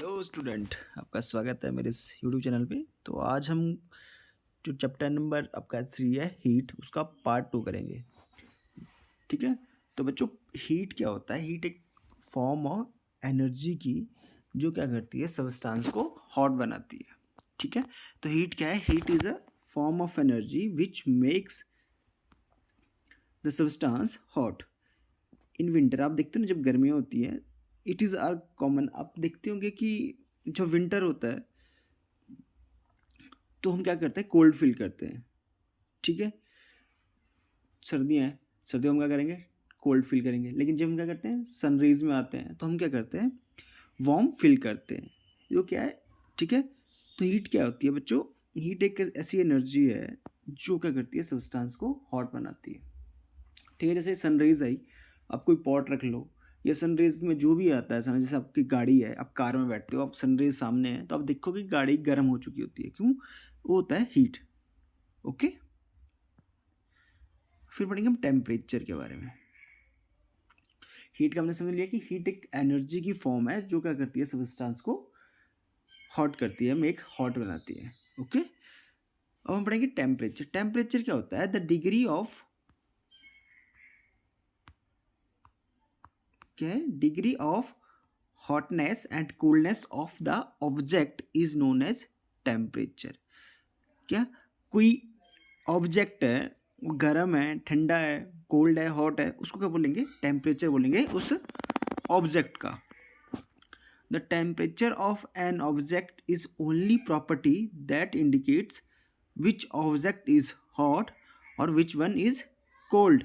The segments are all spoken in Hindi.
हेलो स्टूडेंट, आपका स्वागत है मेरे इस यूट्यूब चैनल पे। तो आज हम जो चैप्टर नंबर आपका 3 है हीट, उसका पार्ट 2 करेंगे। ठीक है। तो बच्चों, हीट क्या होता है? हीट एक फॉर्म ऑफ एनर्जी की जो क्या करती है, सबस्टांस को हॉट बनाती है। ठीक है। तो हीट क्या है? Heat is a form of energy which makes the substance hot. In winter आप देखते हो ना, जब गर्मियाँ होती हैं, इट इज़ आर कॉमन। आप देखते होंगे कि जब विंटर होता है तो हम क्या करते हैं, कोल्ड फील करते हैं। ठीक है। सर्दियाँ हैं, सर्दियों में क्या करेंगे, कोल्ड फील करेंगे। लेकिन जब हम क्या करते हैं, सनरेज में आते हैं तो हम क्या करते हैं, वार्म फील करते हैं। जो क्या है, ठीक है। तो हीट क्या होती है बच्चों? हीट एक ऐसी एनर्जी है जो क्या करती है, सब्सटेंस को हॉट बनाती है। ठीक है। जैसे सनरेज आई, आप कोई पॉट रख लो, या सनरेज में जो भी आता है, जैसे आपकी गाड़ी है, आप कार में बैठते हो, आप सनरेज सामने है तो आप देखो कि गाड़ी गर्म हो चुकी होती है। क्यों? वो होता है हीट। ओके। फिर पढ़ेंगे हम टेम्परेचर के बारे में। हीट का हमने समझ लिया कि हीट एक एनर्जी की फॉर्म है जो क्या करती है, सबस्टेंस को हॉट करती है, मेक हॉट बनाती है। ओके। अब हम पढ़ेंगे टेम्परेचर। टेम्परेचर क्या होता है? द डिग्री ऑफ, क्या है, degree of hotness and coolness of the object is known as temperature. क्या? कोई ऑब्जेक्ट है, वो गर्म है, ठंडा है, कोल्ड है, हॉट है, उसको क्या बोलेंगे? टेम्परेचर बोलेंगे उस ऑब्जेक्ट का। The temperature of an object is only property that indicates which object is hot और which one is cold।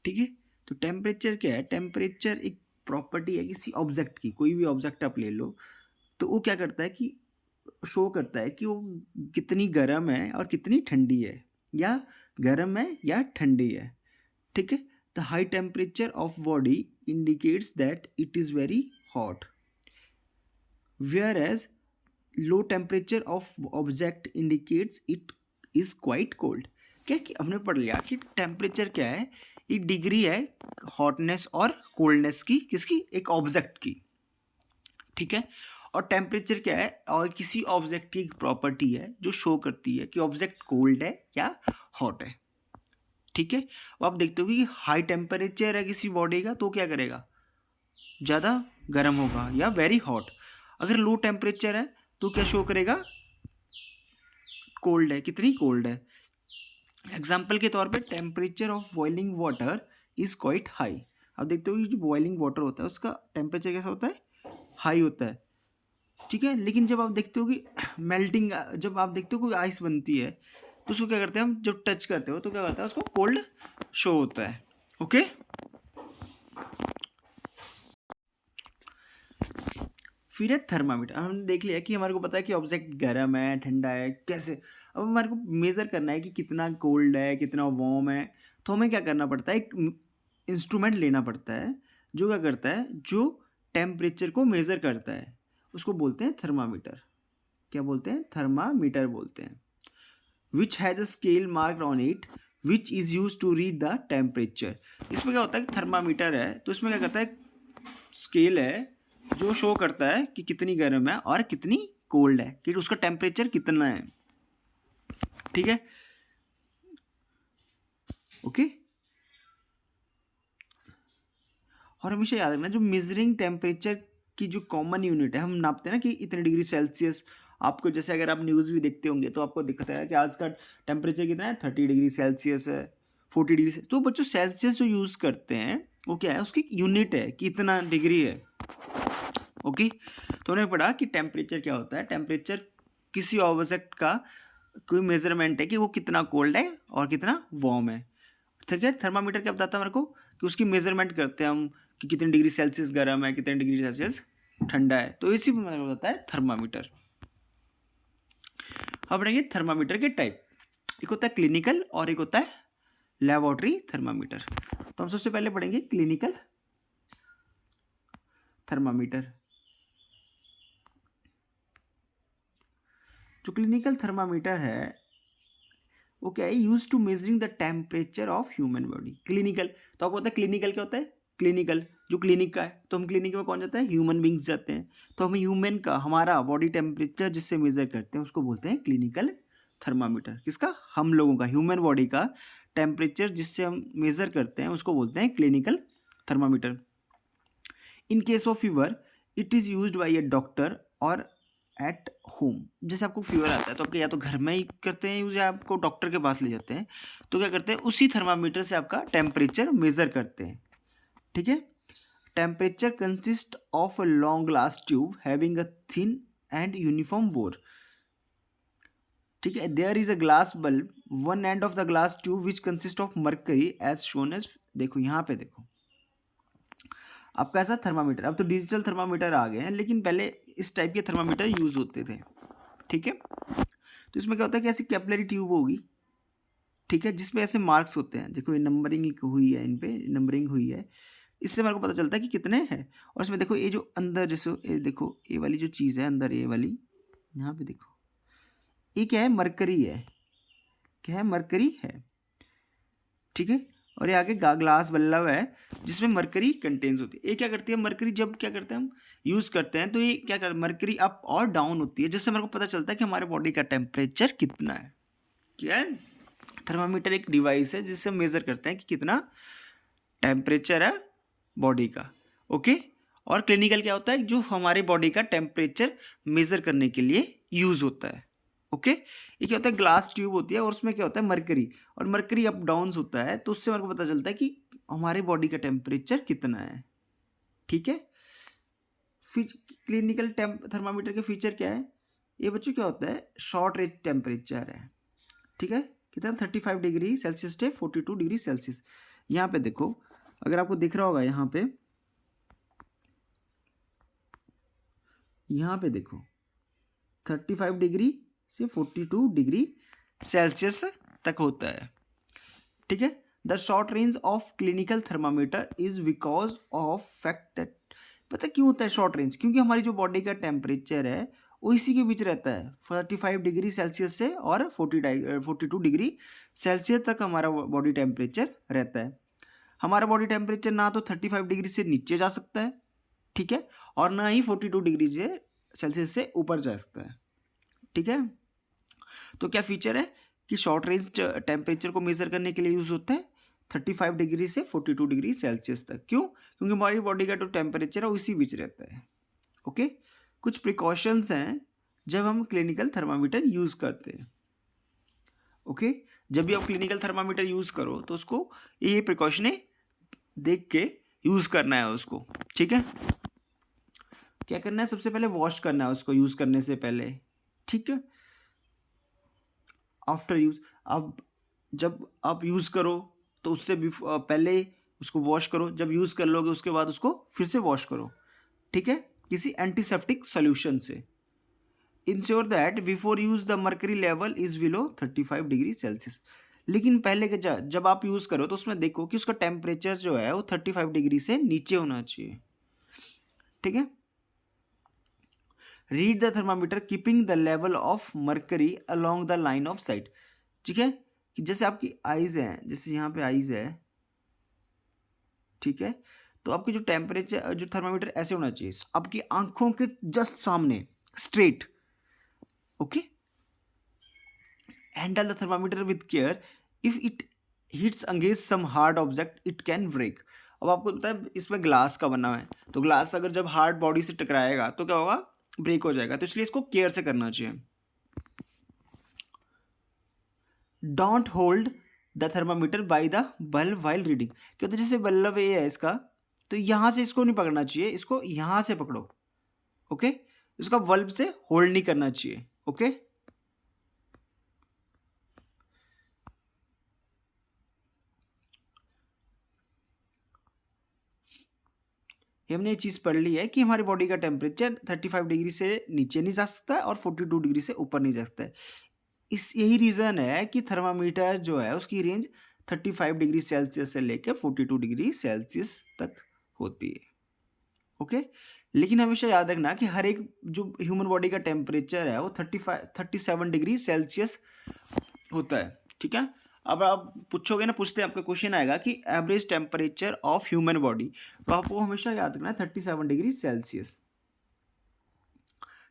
ठीक है। तो टेम्परेचर क्या है? टेम्परेचर एक प्रॉपर्टी है किसी ऑब्जेक्ट की। कोई भी ऑब्जेक्ट आप ले लो, तो वो क्या करता है कि शो करता है कि वो कितनी गर्म है और कितनी ठंडी है, या गर्म है या ठंडी है। ठीक है। The high temperature of body indicates that it is very hot, whereas low temperature of object indicates it is quite cold। क्या कि हमने पढ़ लिया कि टेम्परेचर क्या है? एक डिग्री है हॉटनेस और कोल्डनेस की, किसकी? एक ऑब्जेक्ट की। ठीक है। और टेम्परेचर क्या है? और किसी ऑब्जेक्ट की एक प्रॉपर्टी है जो शो करती है कि ऑब्जेक्ट कोल्ड है या हॉट है। ठीक है। अब आप देखते हो कि हाई टेम्परेचर है किसी बॉडी का तो क्या करेगा, ज़्यादा गर्म होगा या वेरी हॉट। अगर लो टेम्परेचर है तो क्या शो करेगा? कोल्ड है, कितनी कोल्ड है। एग्जाम्पल के तौर पे temperature of boiling water is quite high. अब देखते हो कि जो बॉइलिंग वाटर होता है उसका टेम्परेचर कैसा होता है? हाई होता है। ठीक है। लेकिन जब आप देखते हो कि मेल्टिंग, जब आप देखते हो कोई आइस बनती है तो उसको क्या करते हैं हम, जब टच करते हो तो क्या करता है, उसको कोल्ड शो होता है। ओके। फिर है थर्मामीटर। हमने देख लिया कि हमारे को पता है कि ऑब्जेक्ट गर्म है, ठंडा है, कैसे। अब हमारे को मेज़र करना है कि कितना कोल्ड है, कितना वार्म है। तो हमें क्या करना पड़ता है, एक इंस्ट्रूमेंट लेना पड़ता है जो क्या करता है, जो टेम्परेचर को मेज़र करता है। उसको बोलते हैं थर्मामीटर। क्या बोलते हैं? थर्मामीटर बोलते हैं। Which has a scale marked on it which is use to read the temperature. इसमें क्या होता है, थर्मामीटर है तो इसमें क्या करता है, स्केल है जो शो करता है कि कितनी गर्म है और कितनी कोल्ड है, कि उसका टेम्परेचर कितना है। ठीक है। ओके। और हमेशा याद रखना, जो मेजरिंग टेम्परेचर की जो कॉमन यूनिट है, हम नापते हैं ना कि इतने डिग्री सेल्सियस। आपको जैसे अगर आप न्यूज़ भी देखते होंगे तो आपको दिखता है कि आज का टेम्परेचर कितना है, 30 डिग्री सेल्सियस है, 40 डिग्री से। तो बच्चों सेल्सियस जो यूज़ करते हैं वो क्या है, उसकी यूनिट है कि इतना डिग्री है। ओके। तो उन्होंने पढ़ा कि टेम्परेचर क्या होता है। टेम्परेचर किसी ऑब्जेक्ट का कोई मेजरमेंट है कि वो कितना कोल्ड है और कितना वार्म है। ठीक है। थर्मामीटर क्या बताता है मेरे को, कि उसकी मेजरमेंट करते हैं हम कि कितनी डिग्री सेल्सियस गर्म है, कितनी डिग्री सेल्सियस ठंडा है। तो इसी में मेरे को बताता है थर्मामीटर। अब पढ़ेंगे थर्मामीटर के टाइप। एक होता है क्लिनिकल और एक होता है लेबोरेटरी थर्मामीटर। तो हम सबसे पहले पढ़ेंगे क्लिनिकल थर्मामीटर। जो क्लिनिकल थर्मामीटर है वो क्या है, use to measuring the temperature of human body. Clinical, तो आपको पता है क्लिनिकल क्या होता है? क्लिनिकल जो क्लिनिक का है, तो हम क्लिनिक में कौन जाता है, ह्यूमन बींग्स जाते हैं। तो हम ह्यूमन का हमारा बॉडी टेम्परेचर जिससे मेजर करते हैं उसको बोलते हैं क्लिनिकल थर्मामीटर। किसका, हम लोगों का, ह्यूमन बॉडी का टेम्परेचर जिससे हम मेजर करते हैं उसको बोलते हैं clinical thermometer. In case of fever it is used by a doctor और एट होम। जैसे आपको फीवर आता है तो आपके या तो घर में ही करते हैं यूज या आपको डॉक्टर के पास ले जाते हैं, तो क्या करते हैं उसी थर्मामीटर से आपका टेम्परेचर मेजर करते हैं। ठीक है। Temperature consist of a long glass tube having a thin and uniform bore. ठीक है। There is a glass bulb, one end of the glass tube which consist of mercury as shown as. देखो यहाँ पे देखो आपका ऐसा थर्मामीटर, अब तो डिजिटल थर्मामीटर आ गए हैं, लेकिन पहले इस टाइप के थर्मामीटर यूज होते थे। ठीक है। तो इसमें क्या होता है कि ऐसी कैपिलरी ट्यूब होगी, ठीक है, जिसमें ऐसे मार्क्स होते हैं। देखो ये नंबरिंग हुई है, इन पे नंबरिंग हुई है, इससे मेरे को पता चलता है कि कितने हैं। और इसमें देखो ये जो अंदर जैसे ये देखो ये वाली जो चीज़ है अंदर, ये वाली यहाँ पे देखो, ये क्या है, मरकरी है। क्या है, मरकरी है। ठीक है। और ये आगे ग्लास बल्ब है जिसमें मरकरी कंटेन्स होती है। ये क्या करती है, मरकरी जब क्या करते हैं हम यूज़ करते हैं तो ये क्या करते हैं, मरकरी अप और डाउन होती है, जिससे मेरे को पता चलता है कि हमारे बॉडी का टेम्परेचर कितना है। क्या है, थर्मामीटर एक डिवाइस है जिससे हम मेज़र करते हैं कि कितना टेम्परेचर है बॉडी का। ओके। और क्लिनिकल क्या होता है, जो हमारे बॉडी का टेम्परेचर मेज़र करने के लिए यूज़ होता है। ओके। ये क्या होता है, ग्लास ट्यूब होती है और उसमें क्या होता है, मरकरी, और मरकरी अप डाउन्स होता है, तो उससे मेरे को पता चलता है कि हमारे बॉडी का टेम्परेचर कितना है। ठीक है। क्लिनिकल थर्मामीटर के फीचर क्या है, ये बच्चों क्या होता है, शॉर्ट रेंज टेम्परेचर है। ठीक है। कितना, 35 डिग्री सेल्सियस से 42 डिग्री सेल्सियस। यहाँ पे देखो, अगर आपको दिख रहा होगा यहाँ पे देखो 35 डिग्री से 42 डिग्री सेल्सियस तक होता है। ठीक है। The short range of clinical thermometer is because of fact that, पता क्यों होता है शॉर्ट रेंज, क्योंकि हमारी जो बॉडी का टेम्परेचर है वो इसी के बीच रहता है, 35 डिग्री सेल्सियस से और 42 डिग्री सेल्सियस तक हमारा बॉडी टेम्परेचर रहता है। हमारा बॉडी टेम्परेचर ना तो 35 डिग्री से नीचे जा सकता है, ठीक है, और ना ही 42 डिग्री से सेल्सियस से ऊपर जा सकता है। ठीक है। तो क्या फीचर है कि शॉर्ट रेंज टेम्परेचर को मेजर करने के लिए यूज होता है 35 डिग्री से 42 डिग्री सेल्सियस तक। क्यों, क्योंकि हमारी बॉडी का जो टेम्परेचर है वो इसी बीच रहता है। ओके। कुछ प्रिकॉशंस हैं जब हम क्लिनिकल थर्मामीटर यूज करते हैं। ओके। जब भी आप क्लिनिकल थर्मामीटर यूज करो तो उसको ये प्रिकॉशनें देख के यूज करना है उसको। ठीक है। क्या करना है, सबसे पहले वॉश करना है उसको यूज करने से पहले। ठीक है। आफ्टर यूज, अब जब आप यूज़ करो तो उससे पहले उसको वॉश करो, जब यूज़ कर लोगे उसके बाद उसको फिर से वॉश करो। ठीक है, किसी एंटीसेप्टिक सॉल्यूशन से। Ensure that before use the mercury level is below 35 degree Celsius. लेकिन पहले के जब आप यूज़ करो तो उसमें देखो कि उसका टेम्परेचर जो है वो 35 डिग्री से नीचे होना चाहिए। ठीक है। Read the thermometer keeping the level of mercury along the line of site. ठीक है, कि जैसे आपकी आइज़ हैं, जैसे यहाँ पे आइज़ है, ठीक है, तो आपकी जो टेम्परेचर जो थर्मामीटर ऐसे होना चाहिए, आपकी आंखों के जस्ट सामने straight. Okay. Handle the thermometer with care, if it hits against some hard object it can break. अब आपको पता है इसमें ग्लास का बना हुआ है, तो ग्लास अगर जब हार्ड बॉडी से टकराएगा तो क्या होगा, ब्रेक हो जाएगा, तो इसलिए इसको केयर से करना चाहिए। Don't hold the thermometer by the bulb while reading. क्या, तो जैसे बल्ब ये है इसका, तो यहाँ से इसको नहीं पकड़ना चाहिए, इसको यहाँ से पकड़ो। ओके। इसका बल्ब से होल्ड नहीं करना चाहिए। ओके। हमने ये चीज़ पढ़ ली है कि हमारी बॉडी का टेम्परेचर 35 डिग्री से नीचे नहीं जा सकता और 42 डिग्री से ऊपर नहीं जा सकता है। यही रीज़न है कि थर्मामीटर जो है उसकी रेंज 35 डिग्री सेल्सियस से लेकर 42 डिग्री सेल्सियस तक होती है। ओके। लेकिन हमेशा याद रखना कि हर एक जो ह्यूमन बॉडी का टेम्परेचर है वो 37 डिग्री सेल्सियस होता है। ठीक है। अब आप पूछोगे ना, पूछते हैं आपका क्वेश्चन आएगा कि average temperature of human body, तो आपको हमेशा याद रखना है 37 डिग्री सेल्सियस।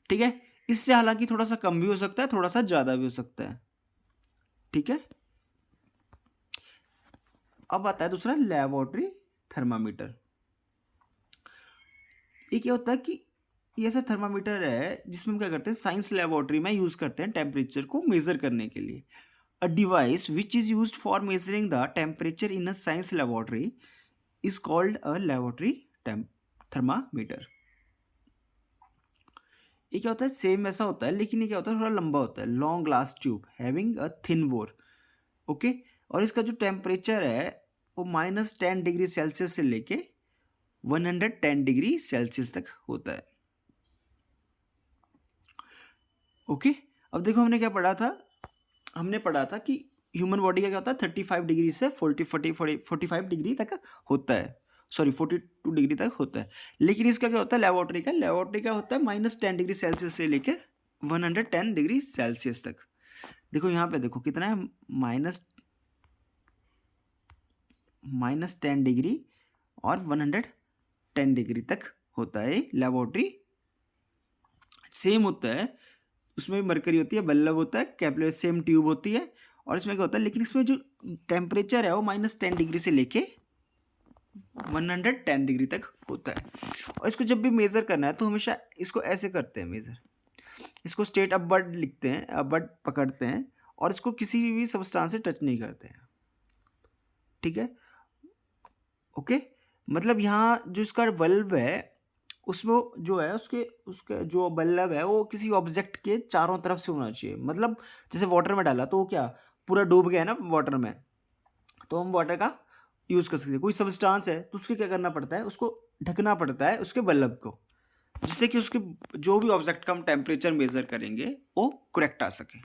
ठीक है, इससे हालांकि थोड़ा सा कम भी हो सकता है, थोड़ा सा ज़्यादा भी हो सकता है। ठीक है, अब आता है दूसरा लेबोरेटरी थर्मामीटर। ये क्या होता है कि ये ऐसा थर्मामीटर है जिसमें हम क्या करते हैं, साइंस लेबोरेटरी में यूज़ करते हैं टेम्परेचर को मेज़र करने के लिए। A device which is used for measuring the temperature in a science laboratory is called a laboratory thermometer. ये क्या होता है, सेम ऐसा होता है, लेकिन ये क्या होता है, थोड़ा लंबा होता है, long glass tube having a thin bore. Okay, और इसका जो टेम्परेचर है वो -10 डिग्री सेल्सियस से लेके 110 डिग्री सेल्सियस तक होता है। ओके, अब देखो हमने क्या पढ़ा था, हमने पढ़ा था कि ह्यूमन बॉडी का क्या होता है, 35 डिग्री से 45 डिग्री तक होता है, सॉरी 42 डिग्री तक होता है। लेकिन इसका क्या होता है, लेबोरेटरी का होता है -10 डिग्री सेल्सियस से लेकर 110 डिग्री सेल्सियस तक। देखो यहाँ पे देखो कितना है, -10 डिग्री और 110 डिग्री तक होता है लेबोरेटरी। सेम होता है, उसमें भी मरकरी होती है, बल्ब होता है, कैपिलरी सेम ट्यूब होती है, और इसमें क्या होता है, लेकिन इसमें जो टेम्परेचर है वो -10 डिग्री से लेके 110 डिग्री तक होता है। और इसको जब भी मेज़र करना है तो हमेशा इसको ऐसे करते हैं मेज़र, इसको स्टेट अपवर्ड लिखते हैं, अपवर्ड पकड़ते हैं, और इसको किसी भी सब्सटेंस से टच नहीं करते हैं। ठीक है, ओके, मतलब यहाँ जो इसका बल्ब है उसमें जो है उसके उसका जो बल्ब है वो किसी ऑब्जेक्ट के चारों तरफ से होना चाहिए। मतलब जैसे वाटर में डाला तो वो क्या पूरा डूब गया ना वाटर में, तो हम वाटर का यूज़ कर सकते हैं। कोई सब्सटेंस है तो उसके क्या करना पड़ता है, उसको ढकना पड़ता है उसके बल्ब को, जिससे कि उसके जो भी ऑब्जेक्ट का हम टेम्परेचर मेज़र करेंगे वो करेक्ट आ सके।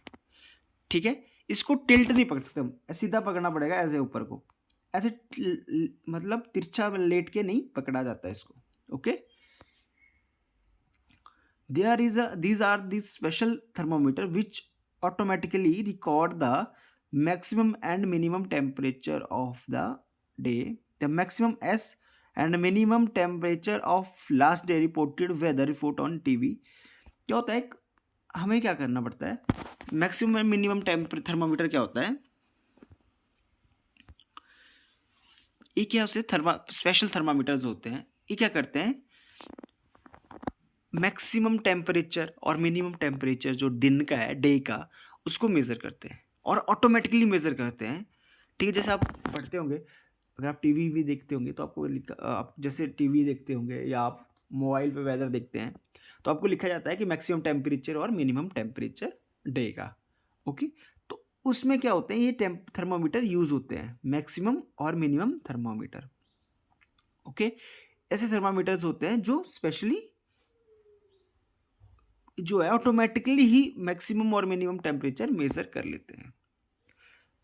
ठीक है, इसको टिल्ट नहीं पकड़ सकते हम, सीधा पकड़ना पड़ेगा ऐसे ऊपर को, ऐसे मतलब तिरछा लेट के नहीं पकड़ा जाता है इसको। Okay, these are the special thermometer which automatically record the maximum and minimum temperature of the day, the maximum S and minimum temperature of last day reported weather report on TV। क्या होता है, हमें क्या करना पड़ता है, मैक्सिमम एंड मिनिमम थर्मामीटर क्या होता है, ये क्या होते हैं, स्पेशल थर्मामीटर्स होते हैं। ये क्या करते हैं, मैक्सिमम टेम्परेचर और मिनिमम टेम्परेचर जो दिन का है, डे का, उसको मेज़र करते हैं और ऑटोमेटिकली मेज़र करते हैं। ठीक है, जैसे आप पढ़ते होंगे, अगर आप टीवी भी देखते होंगे तो आपको आप जैसे टीवी देखते होंगे या आप मोबाइल पे वेदर देखते हैं तो आपको लिखा जाता है कि मैक्सिमम टेम्परेचर और मिनिमम टेम्परेचर डे का। ओके, तो उसमें क्या होते हैं, ये थर्मामीटर यूज़ होते हैं, मैक्सिमम और मिनिमम थर्मामीटर। ओके, ऐसे थर्मामीटर्स होते हैं जो स्पेशली जो है ऑटोमेटिकली ही मैक्सिमम और मिनिमम टेम्परेचर मेज़र कर लेते हैं।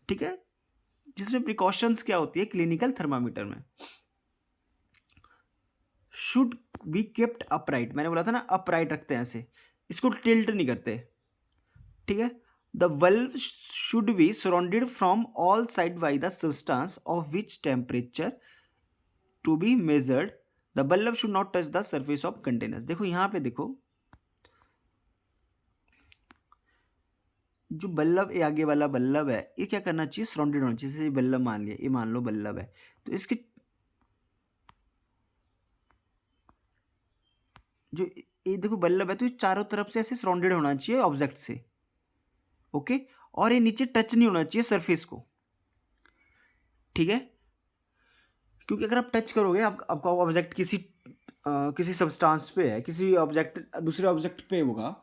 ठीक है, जिसमें प्रिकॉशंस क्या होती है क्लिनिकल थर्मामीटर में, शुड बी केप्ट अपराइट, मैंने बोला था ना अपराइट रखते हैं ऐसे, इसको टिल्ट नहीं करते। ठीक है, the bulb should be surrounded from all side by the substance of which temperature to be measured, the bulb should not touch the surface of containers. देखो यहाँ पे देखो, जो बल्ब ये आगे वाला बल्ब है ये क्या करना चाहिए, सराउंडेड होना चाहिए। जैसे बल्ब मान लिया, ये मान लो बल्ब है, तो इसके जो ये देखो बल्ब है तो ये चारों तरफ से ऐसे सराउंडेड होना चाहिए ऑब्जेक्ट से। ओके, और ये नीचे टच नहीं होना चाहिए सरफेस को। ठीक है, क्योंकि अगर आप टच करोगे, आपका ऑब्जेक्ट किसी सब्सटेंस पे है, किसी ऑब्जेक्ट दूसरे ऑब्जेक्ट पे होगा,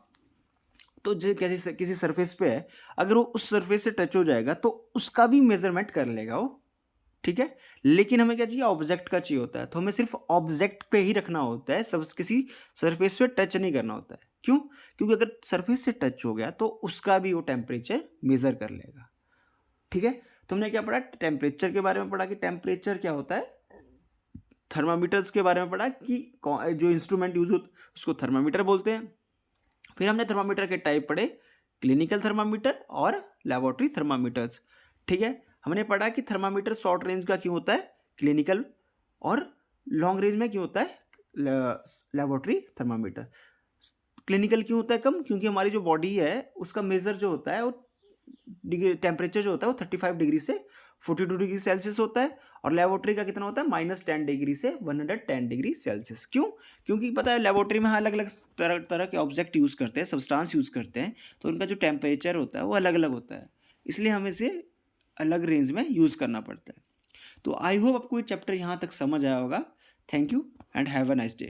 तो जो किसी सरफेस पे है, अगर वो उस सरफेस से टच हो जाएगा तो उसका भी मेजरमेंट कर लेगा वो। ठीक है, लेकिन हमें क्या चाहिए, ऑब्जेक्ट का चाहिए होता है, तो हमें सिर्फ ऑब्जेक्ट पे ही रखना होता है, सब किसी सरफेस पे टच नहीं करना होता है। क्यों, क्योंकि अगर सरफेस से टच हो गया तो उसका भी वो टेम्परेचर मेज़र कर लेगा। ठीक है, तो हमने क्या पढ़ा, टेम्परेचर के बारे में पढ़ा कि टेम्परेचर क्या होता है, थर्मामीटर्स के बारे में पढ़ा कि जो इंस्ट्रूमेंट यूज होता उसको थर्मामीटर बोलते हैं। फिर हमने थर्मामीटर के टाइप पढ़े, क्लिनिकल थर्मामीटर और लेबोरेटरी थर्मामीटर्स। ठीक है, हमने पढ़ा कि थर्मामीटर शॉर्ट रेंज का क्यों होता है, क्लिनिकल, और लॉन्ग रेंज में क्यों होता है, लेबोरेटरी थर्मामीटर। क्लिनिकल क्यों होता है कम, क्योंकि हमारी जो बॉडी है उसका मेजर जो होता है वो डिग्री, टेम्परेचर जो होता है वो 35 डिग्री से 42 डिग्री सेल्सियस होता है, और लेबोरेटरी का कितना होता है, -10 डिग्री से 110 डिग्री सेल्सियस। क्यों? क्योंकि पता है लेबोरेटरी में अलग अलग तरह के ऑब्जेक्ट यूज़ करते हैं, सब्सटेंस यूज़ करते हैं, तो उनका जो टेम्परेचर होता है वो अलग अलग होता है, इसलिए हमें इसे अलग रेंज में यूज़ करना पड़ता है। तो आई होप आपको ये चैप्टर यहाँ तक समझ आया होगा। Thank you and have a nice day.